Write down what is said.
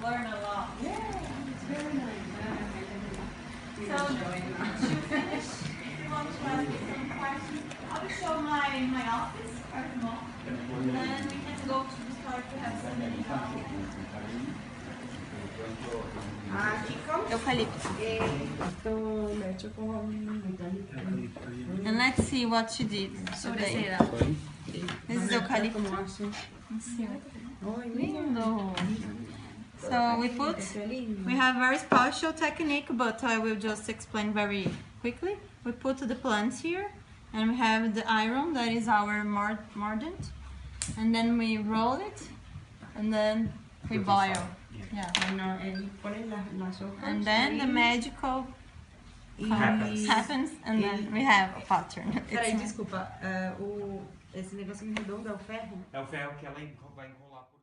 learn a lot. Yeah, it's very nice. So to finish, if you want to ask me some questions, I will show my office at the mall. And then we can go to the store to have some eucalyptus. And let's see what she did today. This is eucalyptus. Lindo. So we have very special technique, but I will just explain very quickly. We put the plants here, and we have the iron that is our mordant, and then we roll it, and then we boil. Yeah. And then the magical happens, and then we have a pattern. Peraí, desculpa, esse negocinho redondo é o ferro? É o ferro que ela vai enrolar por